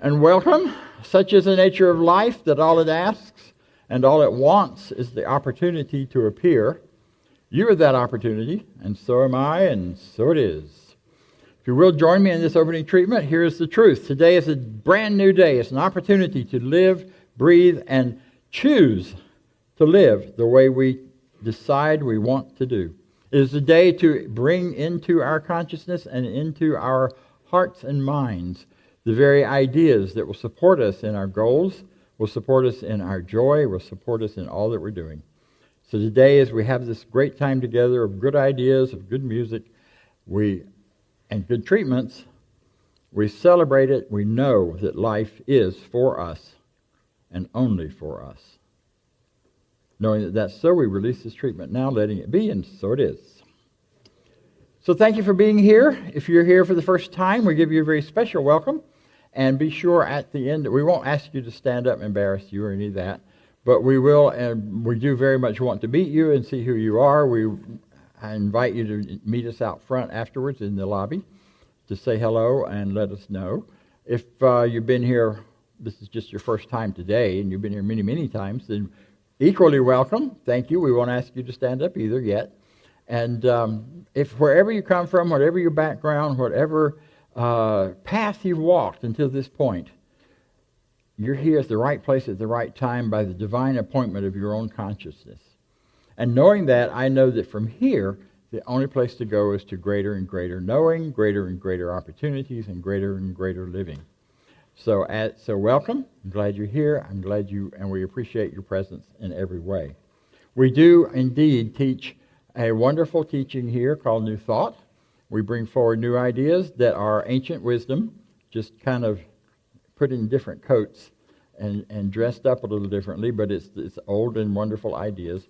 And welcome. Such is the nature of life that all it asks and all it wants is the opportunity to appear. You are that opportunity, and so am I, and so it is. If you will join me in this opening treatment, here is the truth. Today is a brand new day. It's an opportunity to live, breathe, and choose to live the way we decide we want to do. It is a day to bring into our consciousness and into our hearts and minds the very ideas that will support us in our goals, will support us in our joy, will support us in all that we're doing. So today, as we have this great time together of good ideas, of good music, and good treatments, we celebrate it. We know that life is for us and only for us. Knowing that that's so, we release this treatment now, letting it be, and so it is. So thank you for being here. If you're here for the first time, we give you a very special welcome. And be sure at the end, we won't ask you to stand up and embarrass you or any of that, but we will, and we do very much want to meet you and see who you are. I invite you to meet us out front afterwards in the lobby to say hello and let us know. If you've been here, this is just your first time today, and you've been here many, many times, then equally welcome. Thank you. We won't ask you to stand up either yet. And if wherever you come from, whatever your background, whatever path you've walked until this point, you're here at the right place at the right time by the divine appointment of your own consciousness. And knowing that, I know that from here, the only place to go is to greater and greater knowing, greater and greater opportunities, and greater living. So welcome. I'm glad you're here. I'm glad and we appreciate your presence in every way. We do indeed teach a wonderful teaching here called New Thought. We bring forward new ideas that are ancient wisdom, just kind of put in different coats and dressed up a little differently, but it's old and wonderful ideas.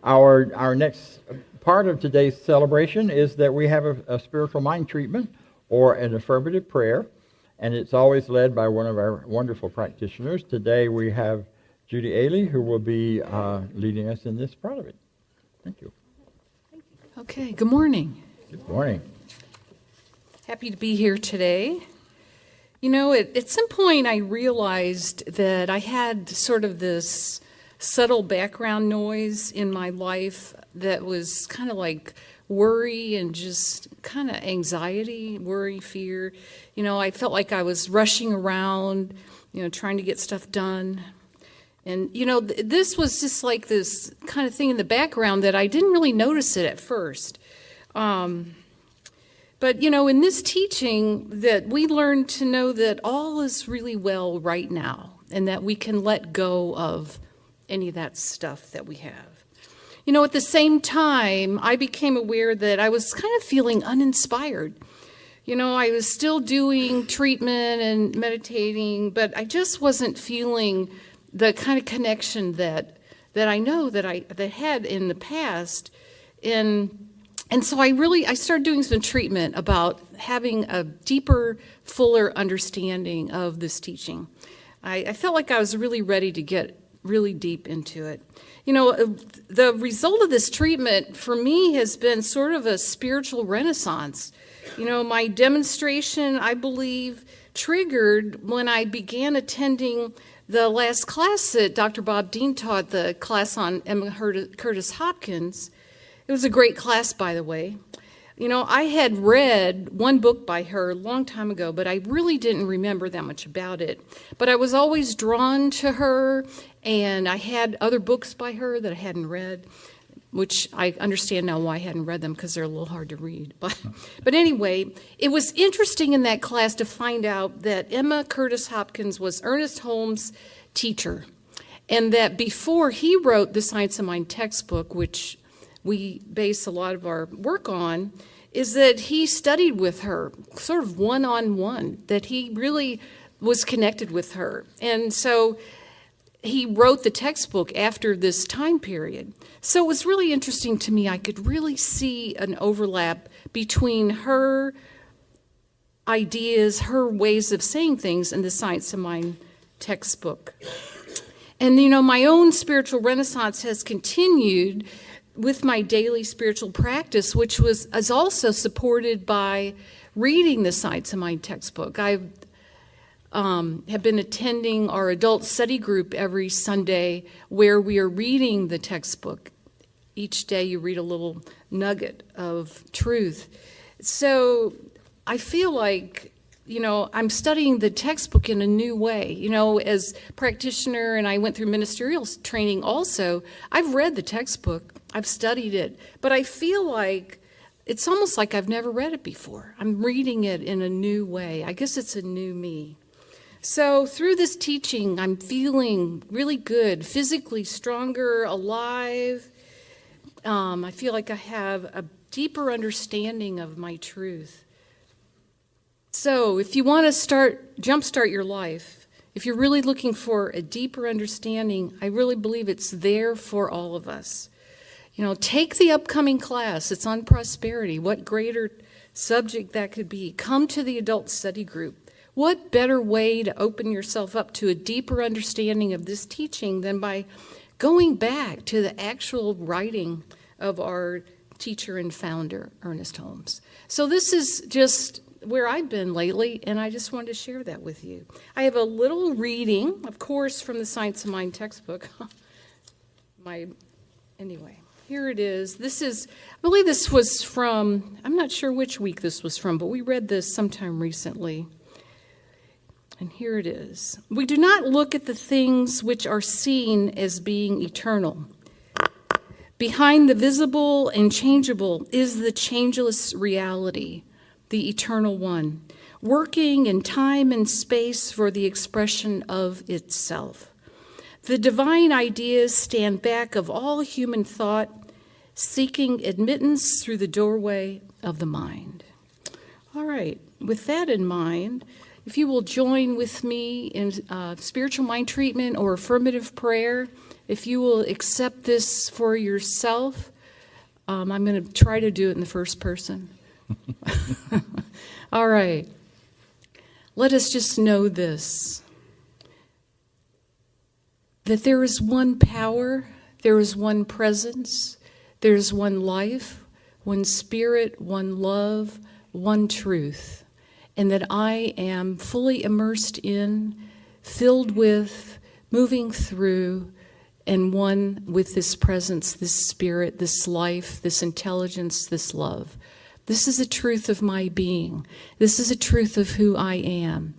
Our next part of today's celebration is that we have a spiritual mind treatment or an affirmative prayer, and it's always led by one of our wonderful practitioners. Today we have Judy Ailey, who will be leading us in this part of it. Thank you. Okay, good morning. Good morning. Happy to be here today. You know, at some point I realized that I had sort of this subtle background noise in my life that was kind of like worry and just kind of anxiety, worry, fear. You know, I felt like I was rushing around, trying to get stuff done. And, this was just like this kind of thing in the background that I didn't really notice it at first. But, in this teaching that we learn to know that all is really well right now and that we can let go of any of that stuff that we have. At the same time, I became aware that I was kind of feeling uninspired. I was still doing treatment and meditating, but I just wasn't feeling the kind of connection that I know that I had in the past. And so I started doing some treatment about having a deeper, fuller understanding of this teaching. I felt like I was really ready to get really deep into it. The result of this treatment for me has been sort of a spiritual renaissance. My demonstration, I believe, triggered when I began attending the last class that Dr. Bob Deen taught, the class on Emma Curtis Hopkins. It was a great class, by the way. I had read one book by her a long time ago, but I really didn't remember that much about it. But I was always drawn to her, and I had other books by her that I hadn't read, which I understand now why I hadn't read them, because they're a little hard to read. But anyway, it was interesting in that class to find out that Emma Curtis Hopkins was Ernest Holmes' teacher, and that before he wrote the Science of Mind textbook, which we base a lot of our work on, is that he studied with her, sort of one-on-one, that he really was connected with her. And so he wrote the textbook after this time period. So it was really interesting to me. I could really see an overlap between her ideas, her ways of saying things, and the Science of Mind textbook. And, my own spiritual renaissance has continued with my daily spiritual practice, which is also supported by reading the Science of Mind textbook. have been attending our adult study group every Sunday where we are reading the textbook. Each day you read a little nugget of truth. So I feel like, I'm studying the textbook in a new way. As practitioner, and I went through ministerial training also, I've read the textbook, I've studied it, but I feel like it's almost like I've never read it before. I'm reading it in a new way. I guess it's a new me. So through this teaching, I'm feeling really good, physically stronger, alive. I feel like I have a deeper understanding of my truth. So if you want to jumpstart your life, if you're really looking for a deeper understanding, I really believe it's there for all of us. Take the upcoming class. It's on prosperity. What greater subject that could be? Come to the adult study group. What better way to open yourself up to a deeper understanding of this teaching than by going back to the actual writing of our teacher and founder, Ernest Holmes. So this is just where I've been lately, and I just wanted to share that with you. I have a little reading, of course, from the Science of Mind textbook. Anyway, here it is. I believe this was from, I'm not sure which week this was from, but we read this sometime recently. And here it is. We do not look at the things which are seen as being eternal. Behind the visible and changeable is the changeless reality, the eternal one, working in time and space for the expression of itself. The divine ideas stand back of all human thought, seeking admittance through the doorway of the mind. All right, with that in mind, if you will join with me in spiritual mind treatment or affirmative prayer, if you will accept this for yourself, I'm going to try to do it in the first person. All right. Let us just know this, that there is one power, there is one presence, there is one life, one spirit, one love, one truth, and that I am fully immersed in, filled with, moving through, and one with this presence, this spirit, this life, this intelligence, this love. This is a truth of my being. This is a truth of who I am.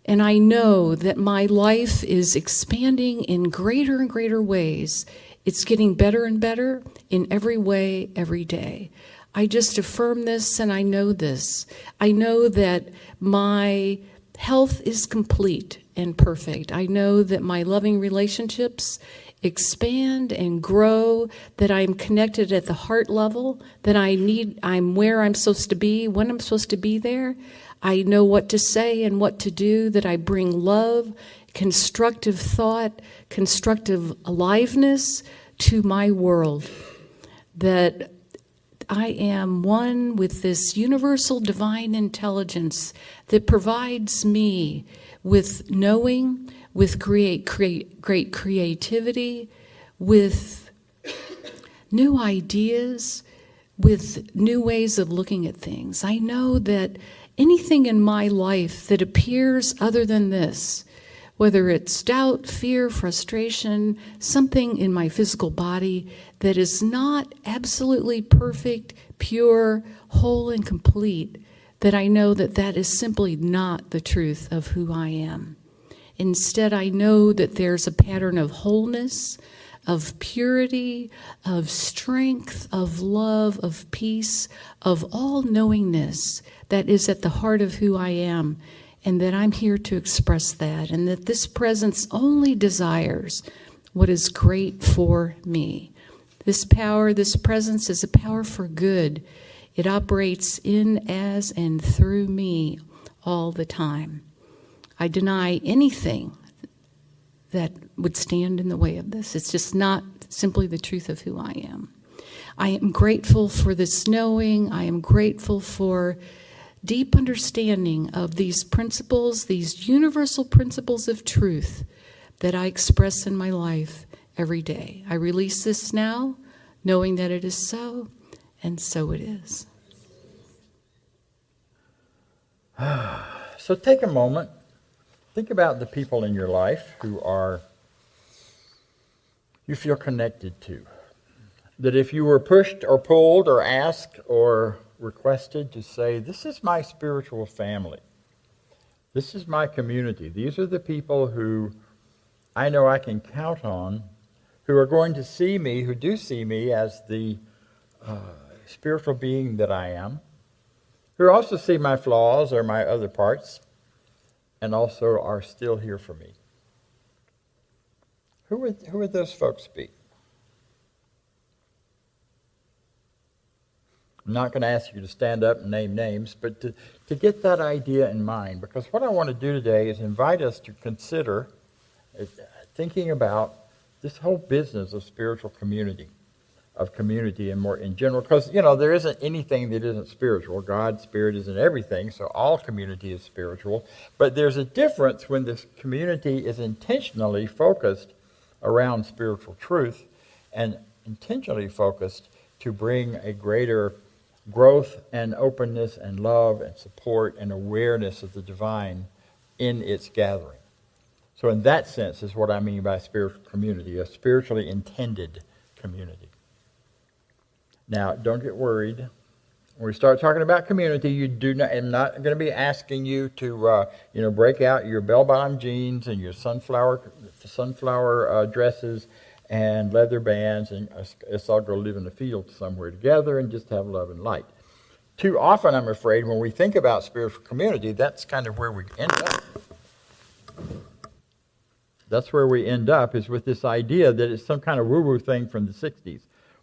And I know that my life is expanding in greater and greater ways. It's getting better and better in every way, every day. I just affirm this, and I know this. I know that my health is complete and perfect. I know that my loving relationships expand and grow, that I'm connected at the heart level, that I'm where I'm supposed to be, when I'm supposed to be there. I know what to say and what to do, that I bring love, constructive thought, constructive aliveness to my world, that I am one with this universal divine intelligence that provides me with knowing, with great creativity, with new ideas, with new ways of looking at things. I know that anything in my life that appears other than this, whether it's doubt, fear, frustration, something in my physical body that is not absolutely perfect, pure, whole, and complete, that I know that that is simply not the truth of who I am. Instead, I know that there's a pattern of wholeness, of purity, of strength, of love, of peace, of all-knowingness that is at the heart of who I am, and that I'm here to express that, and that this presence only desires what is great for me. This power, this presence is a power for good. It operates in, as, and through me all the time. I deny anything that would stand in the way of this. It's just not simply the truth of who I am. I am grateful for this knowing. I am grateful for deep understanding of these principles, these universal principles of truth that I express in my life every day. I release this now, knowing that it is so, and so it is. So take a moment think about the people in your life who you feel connected to. That if you were pushed or pulled or asked or requested to say, this is my spiritual family, this is my community, these are the people who I know I can count on, who are going to see me, who do see me as the spiritual being that I am, who also see my flaws or my other parts, and also are still here for me. Who would those folks be? I'm not going to ask you to stand up and name names, but to get that idea in mind, because what I want to do today is invite us to consider thinking about this whole business of spiritual community, and more in general, because, there isn't anything that isn't spiritual. God's Spirit is in everything, so all community is spiritual. But there's a difference when this community is intentionally focused around spiritual truth and intentionally focused to bring a greater growth and openness and love and support and awareness of the divine in its gathering. So in that sense is what I mean by spiritual community, a spiritually intended community. Now, don't get worried. When we start talking about community, I'm not going to be asking you to, break out your bell-bottom jeans and your sunflower dresses and leather bands, and let's all go live in the field somewhere together and just have love and light. Too often, I'm afraid, when we think about spiritual community, that's kind of where we end up. That's where we end up, is with this idea that it's some kind of woo-woo thing from the 60s.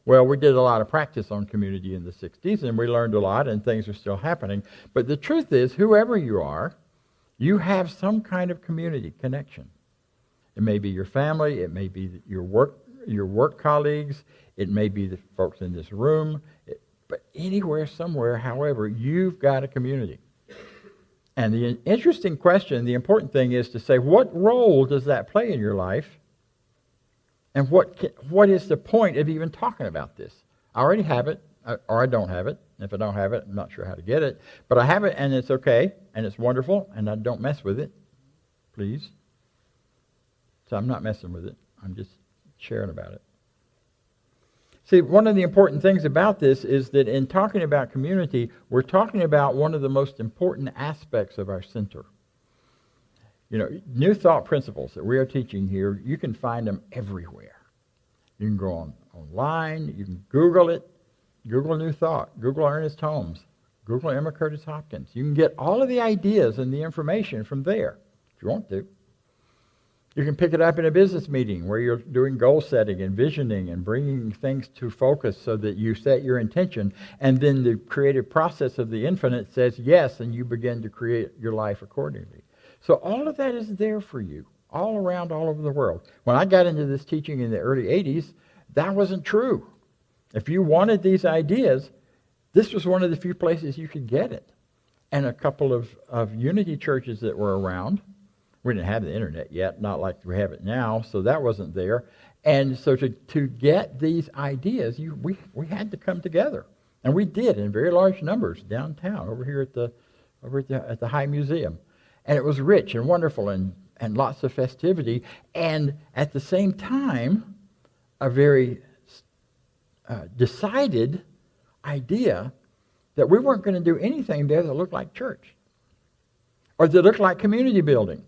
Well, we did a lot of practice on community in the 60s, and we learned a lot, and things are still happening. But the truth is, whoever you are, you have some kind of community connection. It may be your family, it may be your work colleagues, it may be the folks in this room, but anywhere, somewhere, however, you've got a community. And the interesting question, the important thing is to say, what role does that play in your life? And what is the point of even talking about this? I already have it, or I don't have it. If I don't have it, I'm not sure how to get it. But I have it, and it's okay, and it's wonderful, and I don't mess with it, please. So I'm not messing with it. I'm just sharing about it. See, one of the important things about this is that in talking about community, we're talking about one of the most important aspects of our center. New thought principles that we are teaching here, you can find them everywhere. You can go online, you can Google it, Google New Thought, Google Ernest Holmes, Google Emma Curtis Hopkins. You can get all of the ideas and the information from there, if you want to. You can pick it up in a business meeting where you're doing goal setting and visioning and bringing things to focus so that you set your intention, and then the creative process of the infinite says yes, and you begin to create your life accordingly. So all of that is there for you, all around, all over the world. When I got into this teaching in the early 80s, that wasn't true. If you wanted these ideas, this was one of the few places you could get it. And a couple of unity churches that were around. We didn't have the internet yet, not like we have it now, so that wasn't there. And so to get these ideas, we had to come together. And we did in very large numbers downtown, over here at the High Museum. And it was rich and wonderful and lots of festivity. And at the same time, a very decided idea that we weren't going to do anything there that looked like church, or that looked like community building,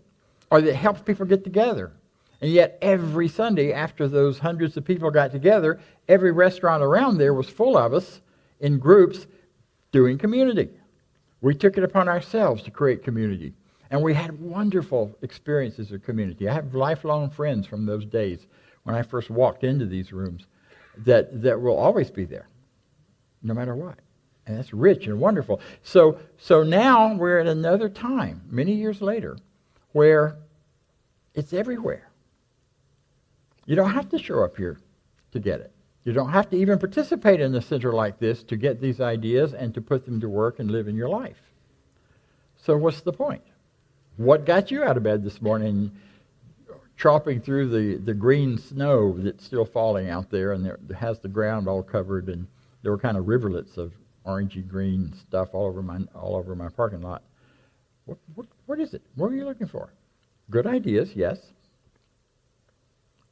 or that helps people get together. And yet every Sunday after those hundreds of people got together, every restaurant around there was full of us in groups doing community. We took it upon ourselves to create community. And we had wonderful experiences of community. I have lifelong friends from those days when I first walked into these rooms that will always be there, no matter what. And that's rich and wonderful. So now we're at another time, many years later, where it's everywhere. You don't have to show up here to get it. You don't have to even participate in a center like this to get these ideas and to put them to work and live in your life. So what's the point? What got you out of bed this morning, tromping through the green snow that's still falling out there, and it has the ground all covered, and there were kind of rivulets of orangey green stuff all over my parking lot. What is it? What are you looking for? Good ideas, yes.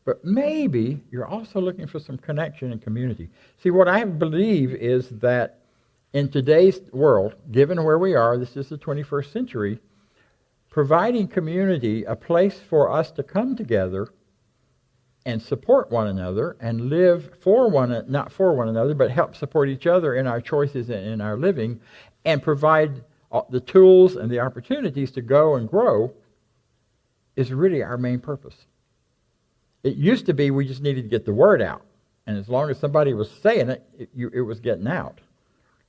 But maybe you're also looking for some connection and community. See, what I believe is that in today's world, given where we are, this is the 21st century, providing community, a place for us to come together and support one another and live not for one another, but help support each other in our choices and in our living, and provide the tools and the opportunities to go and grow, is really our main purpose. It used to be we just needed to get the word out. And as long as somebody was saying it, it was getting out.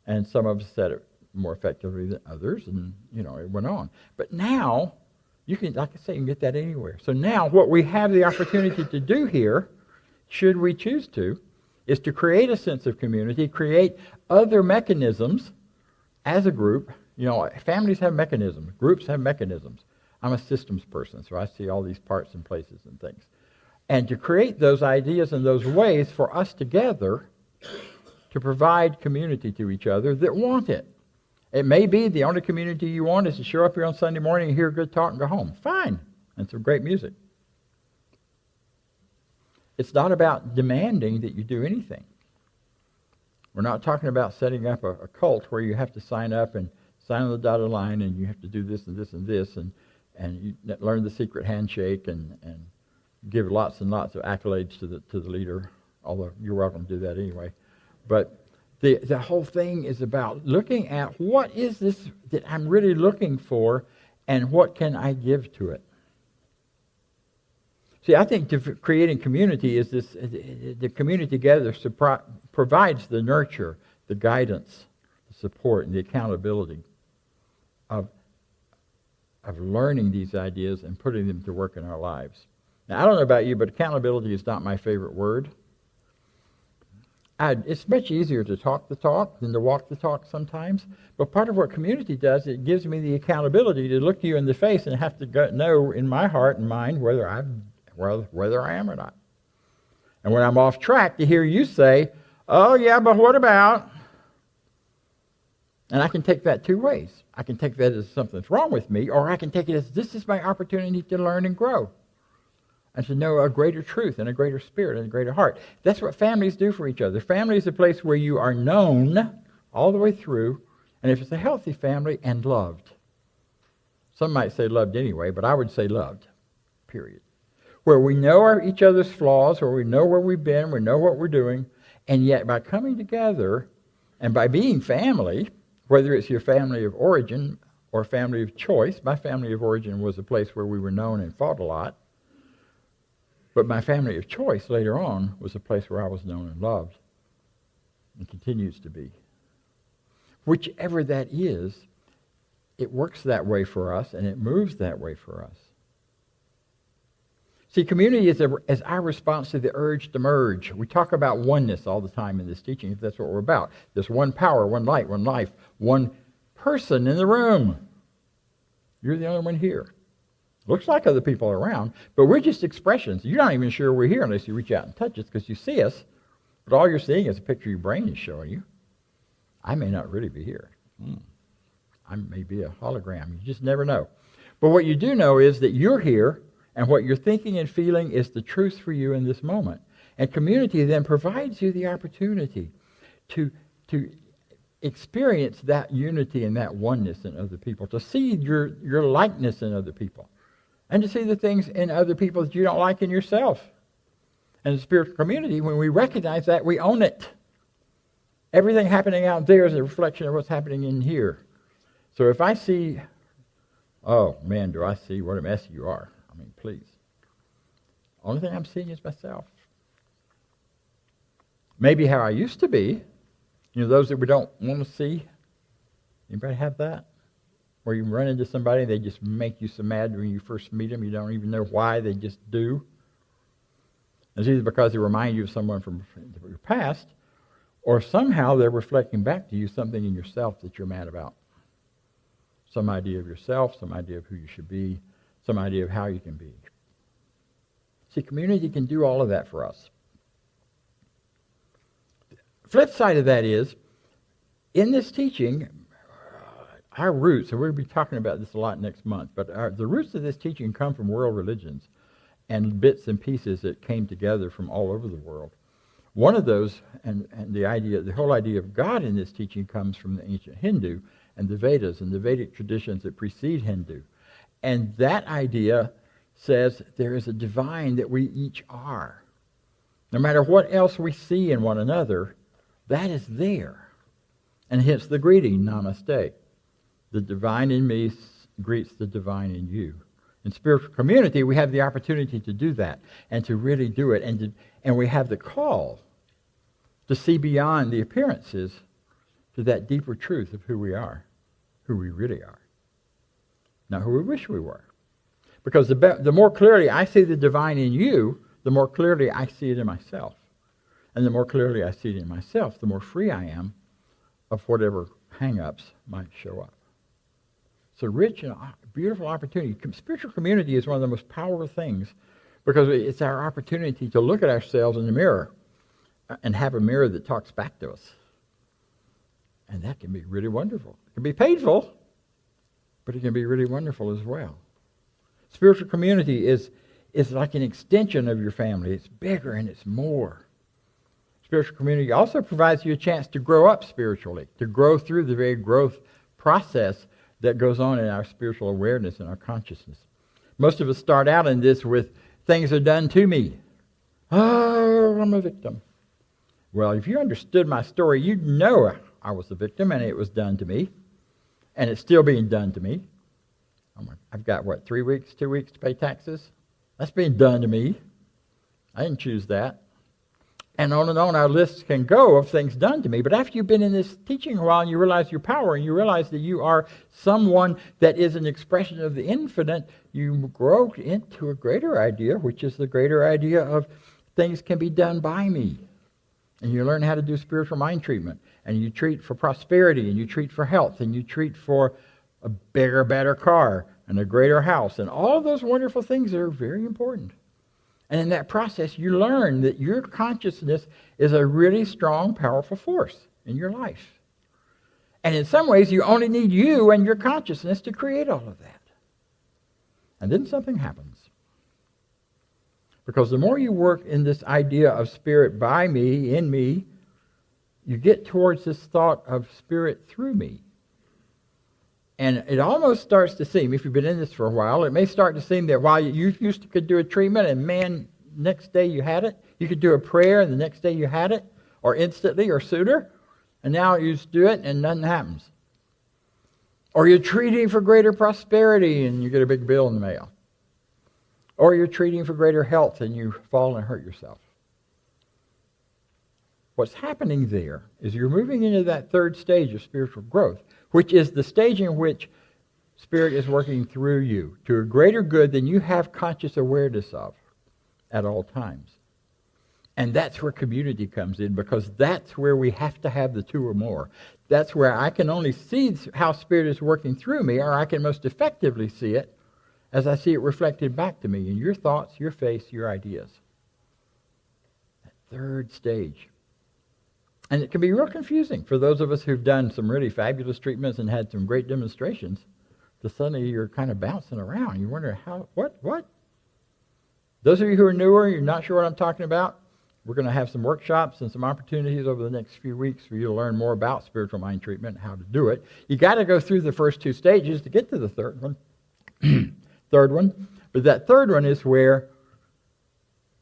And some of us said it more effectively than others, and it went on. But now, you can, like I say, you can get that anywhere. So now what we have the opportunity to do here, should we choose to, is to create a sense of community, create other mechanisms as a group. Families have mechanisms, groups have mechanisms. I'm a systems person, so I see all these parts and places and things. And to create those ideas and those ways for us together to provide community to each other that want it. It may be the only community you want is to show up here on Sunday morning and hear good talk and go home. Fine. And some great music. It's not about demanding that you do anything. We're not talking about setting up a cult where you have to sign up and sign on the dotted line and you have to do this and this and this and you learn the secret handshake and give lots and lots of accolades to the leader, although you're welcome to do that anyway. But the whole thing is about looking at what is this that I'm really looking for and what can I give to it. See, I think creating community is this, the community together provides the nurture, the guidance, the support, and the accountability of learning these ideas and putting them to work in our lives. Now, I don't know about you, but accountability is not my favorite word. It's much easier to talk the talk than to walk the talk sometimes. But part of what community does, it gives me the accountability to look you in the face and have to know in my heart and mind whether I am or not. And when I'm off track, to hear you say, "Oh yeah, but what about?" And I can take that two ways. I can take that as something's wrong with me, or I can take it as this is my opportunity to learn and grow. And to know a greater truth and a greater spirit and a greater heart. That's what families do for each other. Family is a place where you are known all the way through, and if it's a healthy family, and loved. Some might say loved anyway, but I would say loved, period. Where we know each other's flaws, where we know where we've been, we know what we're doing, and yet by coming together and by being family, whether it's your family of origin or family of choice. My family of origin was a place where we were known and fought a lot. But my family of choice later on was a place where I was known and loved and continues to be. Whichever that is, it works that way for us and it moves that way for us. See, community is our response to the urge to merge. We talk about oneness all the time in this teaching. That's what we're about. There's one power, one light, one life, one person in the room. You're the only one here. Looks like other people are around, but we're just expressions. You're not even sure we're here unless you reach out and touch us because you see us, but all you're seeing is a picture your brain is showing you. I may not really be here. I may be a hologram. You just never know. But what you do know is that you're here, and what you're thinking and feeling is the truth for you in this moment. And community then provides you the opportunity to experience that unity and that oneness in other people, to see your likeness in other people. And to see the things in other people that you don't like in yourself. And the spiritual community, when we recognize that, we own it. Everything happening out there is a reflection of what's happening in here. So if I see, oh man, do I see what a mess you are. I mean, please. Only thing I'm seeing is myself. Maybe how I used to be. Those that we don't want to see. Anybody have that? Where you run into somebody, they just make you so mad when you first meet them, you don't even know why, they just do. It's either because they remind you of someone from your past, or somehow they're reflecting back to you something in yourself that you're mad about. Some idea of yourself, some idea of who you should be, some idea of how you can be. See, community can do all of that for us. Flip side of that is, in this teaching, our roots, and we'll be talking about this a lot next month, but the roots of this teaching come from world religions and bits and pieces that came together from all over the world. One of those, and the whole idea of God in this teaching comes from the ancient Hindu and the Vedas and the Vedic traditions that precede Hindu. And that idea says there is a divine that we each are. No matter what else we see in one another, that is there. And hence the greeting, namaste. The divine in me greets the divine in you. In spiritual community, we have the opportunity to do that and to really do it. And we have the call to see beyond the appearances to that deeper truth of who we are, who we really are. Not who we wish we were. Because the more clearly I see the divine in you, the more clearly I see it in myself. And the more clearly I see it in myself, the more free I am of whatever hang-ups might show up. It's a rich and beautiful opportunity. Spiritual community is one of the most powerful things because it's our opportunity to look at ourselves in the mirror and have a mirror that talks back to us. And that can be really wonderful. It can be painful, but it can be really wonderful as well. Spiritual community is like an extension of your family. It's bigger and it's more. Spiritual community also provides you a chance to grow up spiritually, to grow through the very growth process that goes on in our spiritual awareness and our consciousness. Most of us start out in this with, things are done to me. Oh, I'm a victim. Well, if you understood my story, you'd know I was a victim and it was done to me. And it's still being done to me. I've got, 2 weeks to pay taxes? That's being done to me. I didn't choose that. And on our lists can go of things done to me. But after you've been in this teaching a while and you realize your power and you realize that you are someone that is an expression of the infinite, you grow into a greater idea, which is the greater idea of things can be done by me. And you learn how to do spiritual mind treatment. And you treat for prosperity, and you treat for health, and you treat for a bigger, better car, and a greater house, and all of those wonderful things are very important. And in that process, you learn that your consciousness is a really strong, powerful force in your life. And in some ways, you only need you and your consciousness to create all of that. And then something happens. Because the more you work in this idea of spirit by me, in me, you get towards this thought of spirit through me. And it almost starts to seem, if you've been in this for a while, it may start to seem that while you could do a treatment and man, next day you had it. You could do a prayer and the next day you had it, or instantly or sooner. And now you just do it and nothing happens. Or you're treating for greater prosperity and you get a big bill in the mail. Or you're treating for greater health and you fall and hurt yourself. What's happening there is you're moving into that third stage of spiritual growth, which is the stage in which Spirit is working through you to a greater good than you have conscious awareness of at all times. And that's where community comes in, because that's where we have to have the two or more. That's where I can only see how Spirit is working through me, or I can most effectively see it as I see it reflected back to me in your thoughts, your face, your ideas. That third stage. And it can be real confusing for those of us who've done some really fabulous treatments and had some great demonstrations. To suddenly you're kind of bouncing around. You wonder what? Those of you who are newer, you're not sure what I'm talking about, we're going to have some workshops and some opportunities over the next few weeks for you to learn more about spiritual mind treatment and how to do it. You got to go through the first two stages to get to the third one. But that third one is where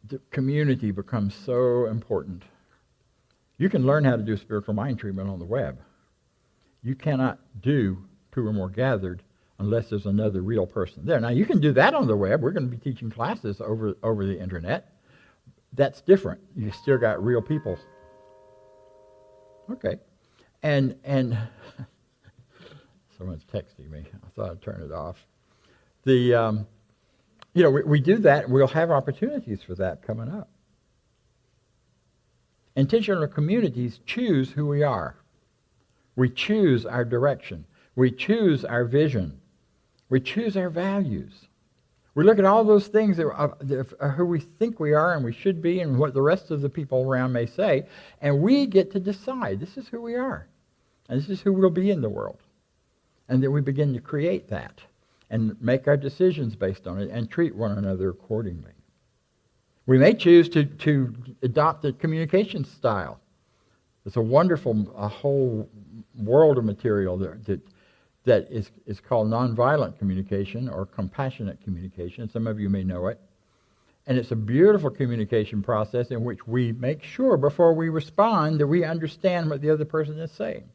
the community becomes so important. You can learn how to do spiritual mind treatment on the web. You cannot do two or more gathered unless there's another real person there. Now, you can do that on the web. We're going to be teaching classes over the internet. That's different. You still got real people. Okay. And someone's texting me. I thought I'd turn it off. We do that. We'll have opportunities for that coming up. Intentional communities choose who we are. We choose our direction. We choose our vision. We choose our values. We look at all those things that are who we think we are and we should be and what the rest of the people around may say, and we get to decide this is who we are and this is who we'll be in the world. And then we begin to create that and make our decisions based on it and treat one another accordingly. We may choose to adopt a communication style. It's a wonderful, a whole world of material that is called nonviolent communication or compassionate communication. Some of you may know it. And it's a beautiful communication process in which we make sure before we respond that we understand what the other person is saying.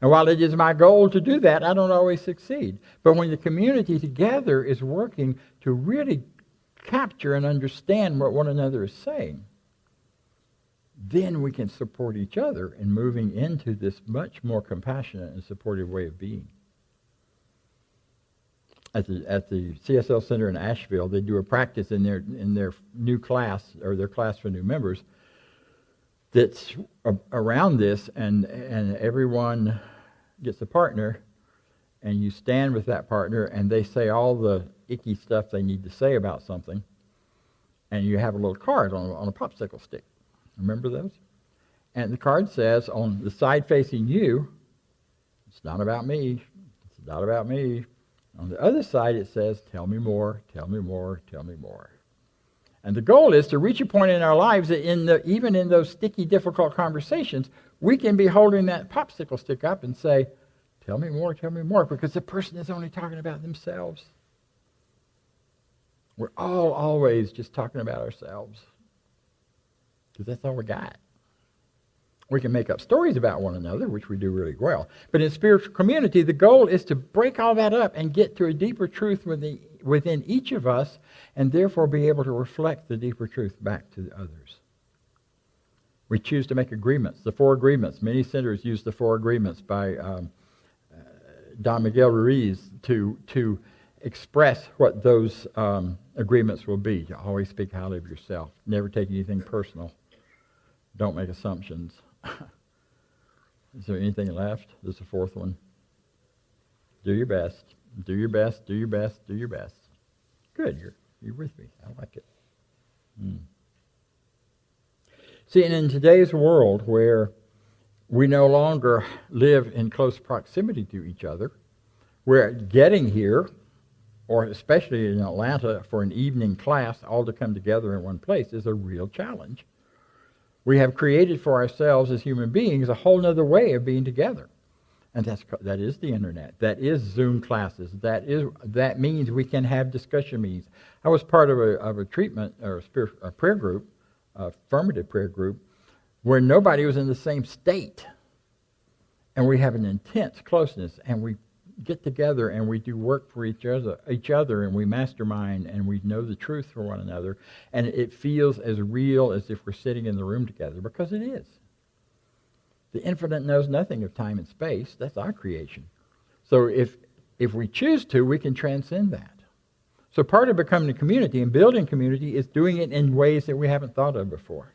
And while it is my goal to do that, I don't always succeed. But when the community together is working to really capture and understand what one another is saying, then we can support each other in moving into this much more compassionate and supportive way of being. At the CSL Center in Asheville, they do a practice in their new class, or their class for new members, that's around this, and everyone gets a partner, and you stand with that partner, and they say all the icky stuff they need to say about something, and you have a little card on a popsicle stick. Remember those? And the card says, on the side facing you, it's not about me, it's not about me. On the other side, it says, tell me more, tell me more, tell me more. And the goal is to reach a point in our lives that even in those sticky, difficult conversations, we can be holding that popsicle stick up and say, tell me more, because the person is only talking about themselves. We're all always just talking about ourselves, because that's all we got. We can make up stories about one another, which we do really well. But in spiritual community, the goal is to break all that up and get to a deeper truth within each of us, and therefore be able to reflect the deeper truth back to the others. We choose to make agreements, the 4 agreements. Many centers use the 4 agreements by Don Miguel Ruiz to express what those agreements will be. To always speak highly of yourself. Never take anything personal. Don't make assumptions. Is there anything left? There's a 4th one. Do your best. Do your best. Do your best. Do your best. Good. You're with me. I like it. See, and in today's world where we no longer live in close proximity to each other, where getting here, or especially in Atlanta for an evening class, all to come together in one place is a real challenge. We have created for ourselves as human beings a whole other way of being together. And that is the internet. That is Zoom classes. That means we can have discussion meetings. I was part of a treatment or a prayer group, a affirmative prayer group, where nobody was in the same state. And we have an intense closeness, and we get together and we do work for each other, and we mastermind, and we know the truth for one another, and it feels as real as if we're sitting in the room together, because it is. The infinite knows nothing of time and space. That's our creation. So if we choose to, we can transcend that. So part of becoming a community and building community is doing it in ways that we haven't thought of before.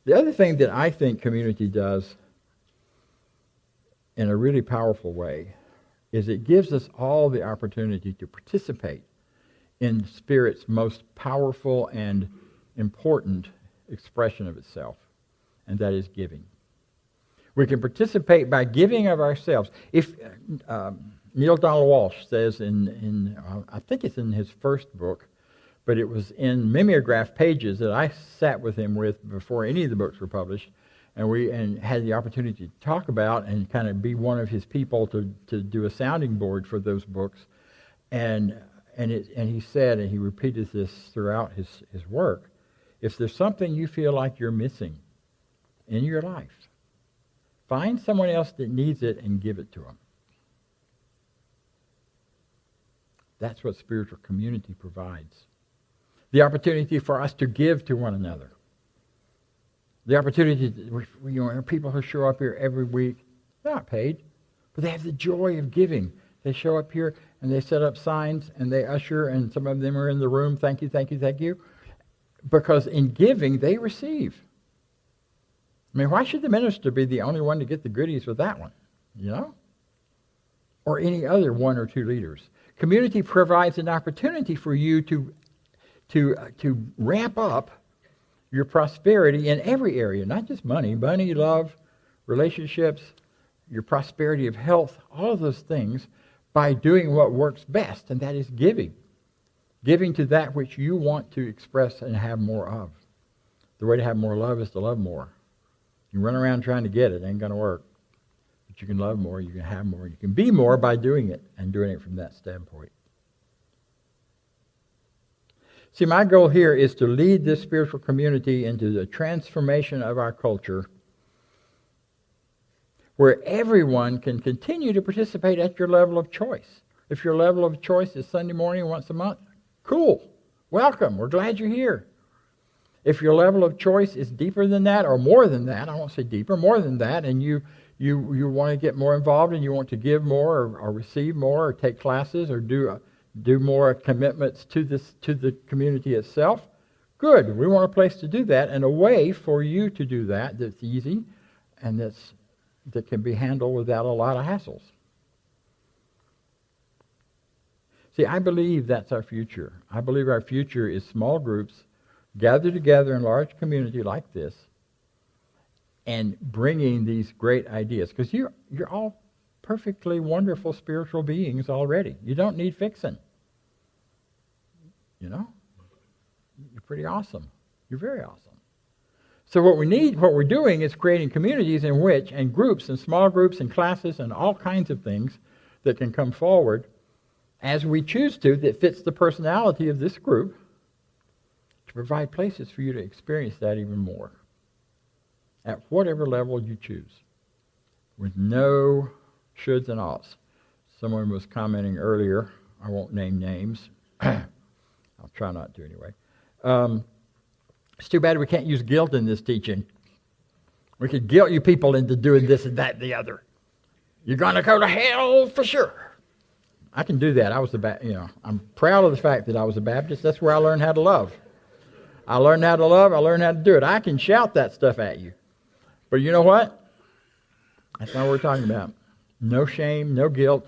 The other thing that I think community does in a really powerful way is it gives us all the opportunity to participate in Spirit's most powerful and important expression of itself, and that is giving. We can participate by giving of ourselves. If Neil Donald Walsh says in I think it's in his first book, but it was in mimeograph pages that I sat with him with before any of the books were published, and had the opportunity to talk about and kind of be one of his people to do a sounding board for those books. And he said, and he repeated this throughout his work, if there's something you feel like you're missing in your life, find someone else that needs it and give it to them. That's what spiritual community provides. The opportunity for us to give to one another. The opportunity, people who show up here every week, they're not paid, but they have the joy of giving. They show up here and they set up signs and they usher, and some of them are in the room, thank you, thank you, thank you. Because in giving, they receive. I mean, why should the minister be the only one to get the goodies with that one? Or any other 1 or 2 leaders. Community provides an opportunity for you to ramp up your prosperity in every area, not just money, love, relationships, your prosperity of health, all of those things, by doing what works best, and that is giving. Giving to that which you want to express and have more of. The way to have more love is to love more. You run around trying to get it, it ain't going to work. But you can love more, you can have more, you can be more by doing it, and doing it from that standpoint. See, my goal here is to lead this spiritual community into the transformation of our culture where everyone can continue to participate at your level of choice. If your level of choice is Sunday morning once a month, cool. Welcome. We're glad you're here. If your level of choice is deeper than that or more than that, I won't say deeper, more than that, and you want to get more involved and you want to give more or receive more or take classes or do more commitments to the community itself, good. We want a place to do that and a way for you to do that that's easy and that can be handled without a lot of hassles. See, I believe that's our future. I believe our future is small groups gathered together in large community like this and bringing these great ideas. Because you're all perfectly wonderful spiritual beings already. You don't need fixing. You know? You're pretty awesome. You're very awesome. So what we're doing is creating communities in which, and groups, and small groups, and classes, and all kinds of things that can come forward as we choose to, that fits the personality of this group, to provide places for you to experience that even more. At whatever level you choose. With no shoulds and oughts. Someone was commenting earlier, I won't name names. I'll try not to anyway. It's too bad we can't use guilt in this teaching. We could guilt you people into doing this and that and the other. You're going to go to hell for sure. I can do that. I'm proud of the fact that I was a Baptist. That's where I learned how to love. I learned how to love. I learned how to do it. I can shout that stuff at you. But you know what? That's not what we're talking about. No shame, no guilt.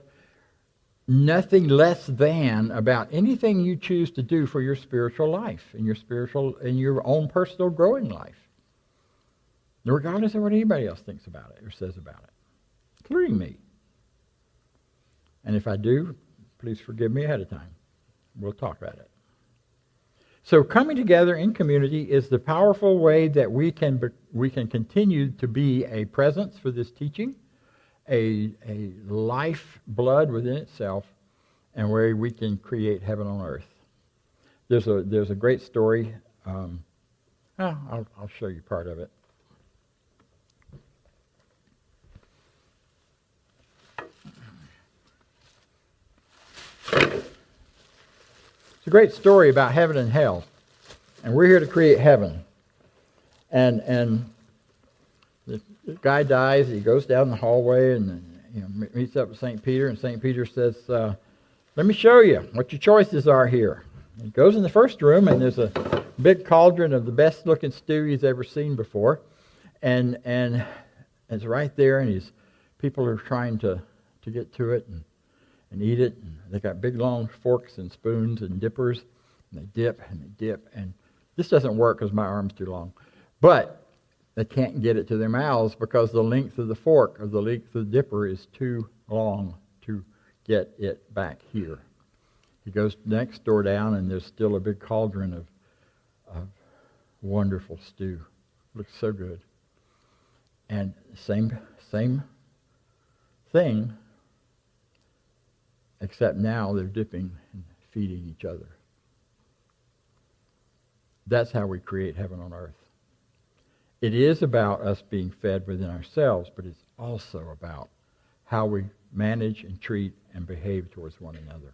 Nothing less than about anything you choose to do for your spiritual life and your own personal growing life. Regardless of what anybody else thinks about it or says about it. Including me. And if I do, please forgive me ahead of time. We'll talk about it. So coming together in community is the powerful way that we can continue to be a presence for this teaching, a life blood within itself, and where we can create heaven on earth. There's a great story. I'll show you part of it. It's a great story about heaven and hell. And we're here to create heaven. And the guy dies, he goes down the hallway and meets up with St. Peter, and St. Peter says, let me show you what your choices are here. He goes in the first room, and there's a big cauldron of the best looking stew he's ever seen before. And it's right there, and people are trying to get to it and eat it. And they got big long forks and spoons and dippers, and they dip and they dip. And this doesn't work because my arm's too long. But they can't get it to their mouths because the length of the fork or the length of the dipper is too long to get it back here. He goes next door down, and there's still a big cauldron of wonderful stew. Looks so good. And same thing, except now they're dipping and feeding each other. That's how we create heaven on earth. It is about us being fed within ourselves, but it's also about how we manage and treat and behave towards one another.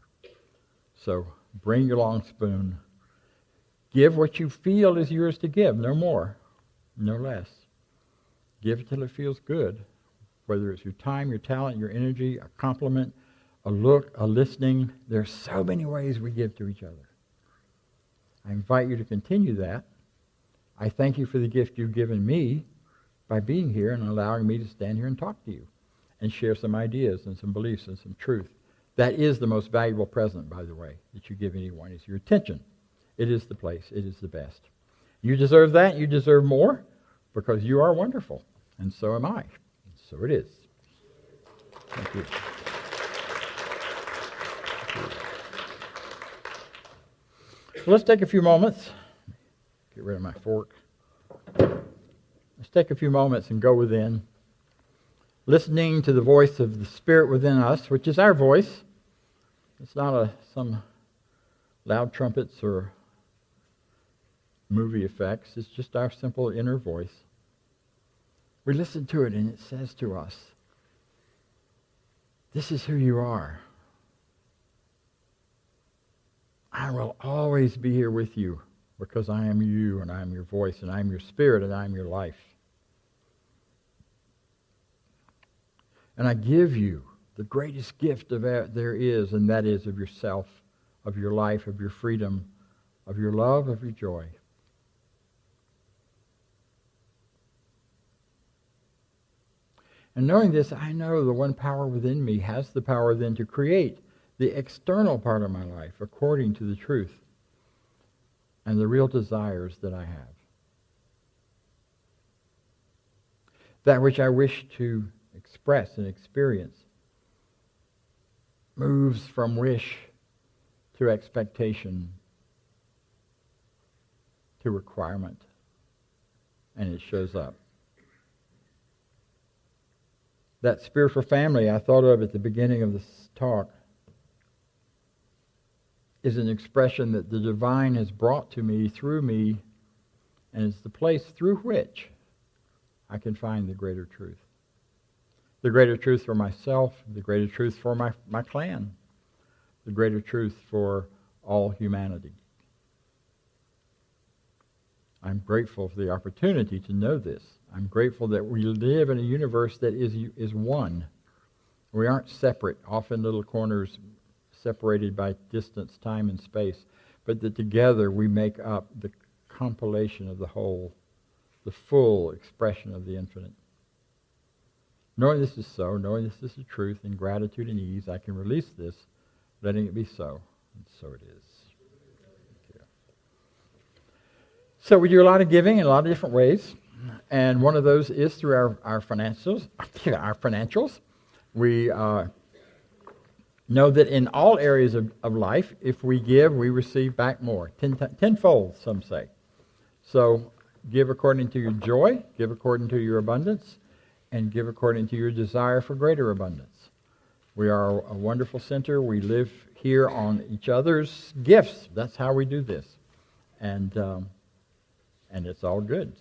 So bring your long spoon. Give what you feel is yours to give, no more, no less. Give it till it feels good, whether it's your time, your talent, your energy, a compliment, a look, a listening. There's so many ways we give to each other. I invite you to continue that. I thank you for the gift you've given me by being here and allowing me to stand here and talk to you and share some ideas and some beliefs and some truth. That is the most valuable present, by the way, that you give anyone, is your attention. It is the place. It is the best. You deserve that. You deserve more because you are wonderful. And so am I. And so it is. Thank you. Well, let's take a few moments. Get rid of my fork. Let's take a few moments and go within, listening to the voice of the Spirit within us, which is our voice. It's not some loud trumpets or movie effects. It's just our simple inner voice. We listen to it and it says to us, this is who you are. I will always be here with you because I am you and I am your voice and I am your spirit and I am your life. And I give you the greatest gift there is, and that is of yourself, of your life, of your freedom, of your love, of your joy. And knowing this, I know the one power within me has the power then to create the external part of my life according to the truth and the real desires that I have. That which I wish to express and experience moves from wish to expectation to requirement, and it shows up. That spiritual family I thought of at the beginning of this talk is an expression that the divine has brought to me through me, and is the place through which I can find the greater truth. The greater truth for myself, the greater truth for my clan, the greater truth for all humanity. I'm grateful for the opportunity to know this. I'm grateful that we live in a universe that is one. We aren't separate, off in little corners, separated by distance, time, and space, but that together we make up the compilation of the whole, the full expression of the infinite. Knowing this is so, knowing this is the truth, in gratitude and ease, I can release this, letting it be so, and so it is. Thank you. So we do a lot of giving in a lot of different ways, and one of those is through our financials. Our financials. We know that in all areas of life, if we give, we receive back more, tenfold, some say. So give according to your joy, give according to your abundance, and give according to your desire for greater abundance. We are a wonderful center. We live here on each other's gifts. That's how we do this. And it's all good.